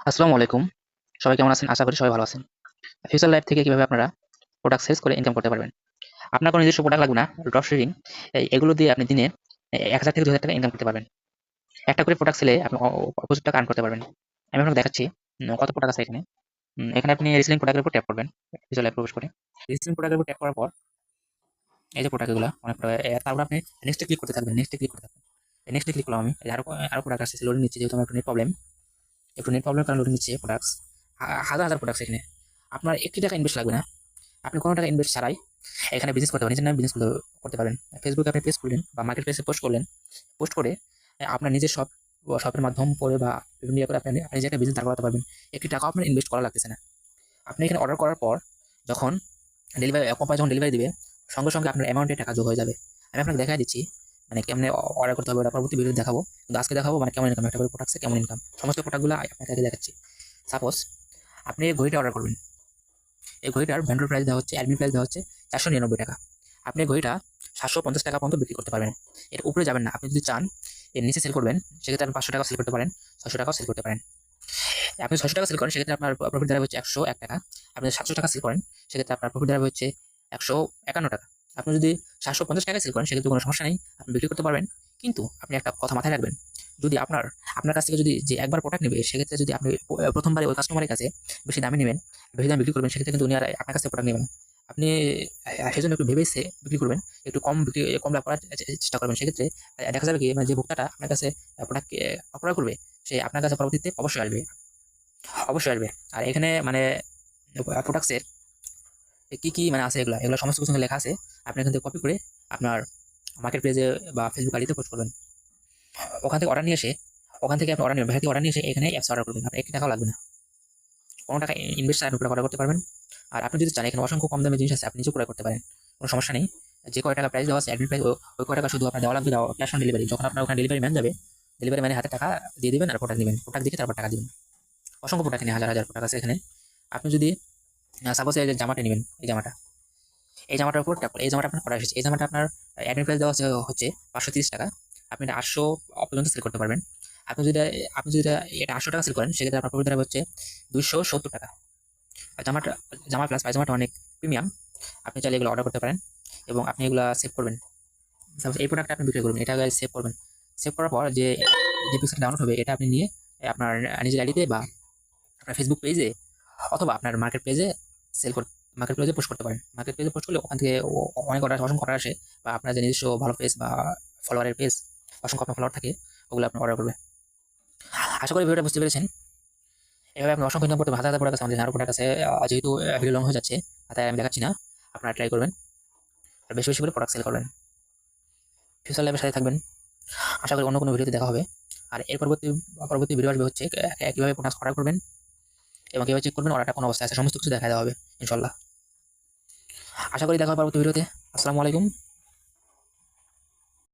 আসসালামু আলাইকুম। সবাই কেমন আছেন? আশা করি সবাই ভালো আছেন। ফিউচার লাইফ থেকে কিভাবে আপনারা প্রোডাক্ট সেলস করে ইনকাম করতে পারবেন। আপনার কোনো নিজস্ব প্রোডাক্ট লাগবে না। ড্রপ শিপিং এগুলো দিয়ে আপনি দিনে ৳১,০০০ থেকে ৳২,০০০ ইনকাম করতে পারবেন। একটা করে প্রোডাক্ট সেলে আপনি প্রচুর টাকা আর্ন করতে পারবেন। আমি আপনাকে দেখাচ্ছি কত প্রোডাক্ট আছে এখানে। এখানে আপনি রিসেলিং প্রোডাক্টের উপর ট্যাপ করবেন। ফিউচার লাইফে প্রবেশ করে। রিসেলিং প্রোডাক্টের উপর ট্যাপ করার পর এই যে প্রোডাক্ট গুলা অনেক তারপর আপনি নেক্সটে ক্লিক করতে থাকবেন। নেক্সটে ক্লিক করতে থাকবেন। নেক্সটে ক্লিক করলাম আমি। আরো প্রোডাক্ট আসছে লোডিং নিচ্ছে যেহেতু আমার একটু নেট প্রবলেম কারণে লোডিং নিচ্ছে প্রোডাক্টস। হাজার, হাজার প্রোডাক্টস এখানে। আপনার ৳১ টাকা ইনভেস্ট লাগবে না। আপনি কোনো টাকা ইনভেস্ট ছাড়াই এখানে বিজনেস করতে পারেন। নিজের নামে বিজনেস করতে পারেন। ফেসবুকে আপনি পেজ খুললেন বা মার্কেট প্লেসে পোস্ট করলেন। পোস্ট করে আপনার নিজের শপের মাধ্যম করে বা বিভিন্ন ইয়ে করে আপনি নিজে একটা বিজনেস দাঁড় করাতে পারবেন। ৳১ টাকাও আপনার ইনভেস্ট করা লাগতেছে না। আপনি এখানে অর্ডার করার পর যখন কোম্পানি যখন ডেলিভারি দিবে, সঙ্গে, সঙ্গে আপনার অ্যামাউন্টের টাকা যোগ হয়ে যাবে। আমি আপনাকে দেখায় দিচ্ছি মানে কেমনে অর্ডার করতে হবে ওটা পরবর্তী ভিডিওতে দেখাবো। কিন্তু আজকে দেখাবো মানে কেমন ইনকাম, একটা করে প্রোডাক্টসে কেমন ইনকাম। সমস্ত প্রোডাক্টগুলো আপনাকে আগে দেখাচ্ছি। সাপোজ আপনি এই ঘড়িটা অর্ডার করবেন। এই ঘড়িটার ভেন্ডর প্রাইস দেওয়া হচ্ছে, অ্যাডমিন প্রাইস দেওয়া হচ্ছে ৳৪৯৯ টাকা। আপনি এই ঘড়িটা ৳৭৫০ পর্যন্ত বিক্রি করতে পারবেন। এর উপরে যাবেন না। আপনি যদি চান এর নিচে সেল করবেন, সেক্ষেত্রে আপনি ৳৫০০ সেল করতে পারেন, ৳৬০০ সেল করতে পারেন। আপনি ৳৬০০ সেল করেন, সেক্ষেত্রে আপনার প্রফিট দাঁড়াবে হচ্ছে ৳১০১। আপনি যদি ৳৭০০ সেল করেন, সেক্ষেত্রে আপনার প্রফিট দাঁড়াবে হচ্ছে ৳১৫১। আপনি যদি ৳৭৫০ সেল করেন, সেক্ষেত্রে কোনো সমস্যা নেই। আপনি বিক্রি করতে পারবেন। কিন্তু আপনি একটা কথা মাথায় রাখবেন। যদি আপনার কাছ থেকে যদি যে একবার প্রোডাক্ট নেবে, সেক্ষেত্রে যদি আপনি ১ম বারে ওই কাস্টমারের কাছে বেশি দামে নিবেন, বেশি দামে বিক্রি করবেন, সেক্ষেত্রে কিন্তু উনি আর আপনার কাছ থেকে প্রোডাক্ট নেবে না। আপনি সেজন্য একটু ভেবে বিক্রি করবেন। একটু কম লাভ করার চেষ্টা করবেন। সেক্ষেত্রে দেখা যাবে কি মানে যে ভোক্তাটা আপনার কাছে প্রোডাক্ট ক্রয় করবে, সে আপনার কাছে পরবর্তীতে অবশ্যই আসবে। অবশ্যই আসবে। আর এখানে মানে প্রোডাক্টসের কি মানে আছে এগুলা সমস্ত কিছু লেখা আছে। আপনি এখান থেকে কপি করে আপনার মার্কেট পেজে বা ফেসবুক আইডিতে পোস্ট করবেন। ওখান থেকে অর্ডার নিয়ে এসে ওখান থেকে আপনি অর্ডার নেবেন। বাইরে থেকে অর্ডার নিয়ে এসে এখানে অ্যাপস অর্ডার করবেন। আপনার ৳১ টাকাও লাগবে না। কোনো টাকা ইনভেস্ট ছাড়া আপনি প্রোডাক্ট অর্ডার করতে পারবেন। আর আপনি যদি চান এখানে অসংখ্য কম দামে জিনিস আছে, আপনি নিজেও ক্রয় করতে পারেন। কোনো সমস্যা নেই। যে কয় টাকা প্রাইস দেওয়া আছে অ্যাডমিন প্রাইস ওই কয় টাকা শুধু আপনার দেওয়া লাগবে ক্যাশ অন ডেলিভারি। যখন আপনার ওখানে ডেলিভারি ম্যান যাবে, ডেলিভারি ম্যানের হাতে টাকা দিয়ে দিবেন আর প্রোডাক্ট নিবেন। প্রোডাক্ট দেখে তারপর টাকা দিবেন। অসংখ্য প্রোডাক্ট এখানে হাজার, হাজার প্রোডাক্ট আছে এখানে। আপনি যদি সাপোজ এই যে জামাটা নিবেন, এই জামাটার উপর ট্যাপ করে এই জামাটা আপনার অর্ডার এসেছে। এই জামাটা আপনার অ্যাডমিন প্রাইস দেওয়া হচ্ছে ৳৫৩০। আপনি এটা ৮০০ পর্যন্ত সেল করতে পারবেন। আপনি যদি আপনি যদি এটা ৳৮০০ সেল করেন, সেক্ষেত্রে আপনার প্রফিট দাঁড়াবে হচ্ছে ৳২৭০। আর জামা প্লাস পায়জামাটা অনেক প্রিমিয়াম। আপনি চাইলে এগুলো অর্ডার করতে পারেন এবং আপনি এগুলো সেভ করবেন। সাপোজ এই প্রোডাক্টটা আপনি বিক্রি করবেন, এটা সেভ করবেন। সেভ করার পর যে পিক্সেলটা ডাউনলোড হবে, এটা আপনি নিয়ে আপনার নিজের আইডিতে বা আপনার ফেসবুক পেজে অথবা আপনার সেল কর মার্কেট প্লেসে পোস্ট করতে পারেন। মার্কেট প্লেসে পোস্ট করলে ওখান থেকে অনেক অসংখ্য অর্ডার আসে বা আপনার যে নিজস্ব ভালো পেজ বা ফলোয়ারের পেজ, অসংখ্য আপনার ফলোয়ার থাকে, ওগুলো আপনি অর্ডার করবে। আশা করি ভিডিওটা বুঝতে পেরেছেন। এভাবে আপনি অসংখ্য ইনকাম করতে হাজার, হাজার প্রোডাক্ট আছে আমাদের আরও প্রোডাক্ট আছে। যেহেতু ভিডিও লং হয়ে যাচ্ছে, তাই আমি দেখাচ্ছি না। আপনারা ট্রাই করবেন আর বেশি, বেশি করে প্রোডাক্ট সেল করবেন। ফিউচার লাইফের সাথে থাকবেন। আশা করি অন্য কোনো ভিডিওতে দেখা হবে। আর এর পরবর্তী ভিডিও আসবে হচ্ছে কীভাবে প্রোডাক্ট অর্ডার করবেন এবং কীভাবে চেক করবেন অর্ডারটা কোন অবস্থায় আছে, সমস্ত কিছু দেখা দেওয়া হবে ইনশাল্লাহ। আশা করি দেখা হবে পরবর্তী ভিডিওতে। আসসালামু আলাইকুম।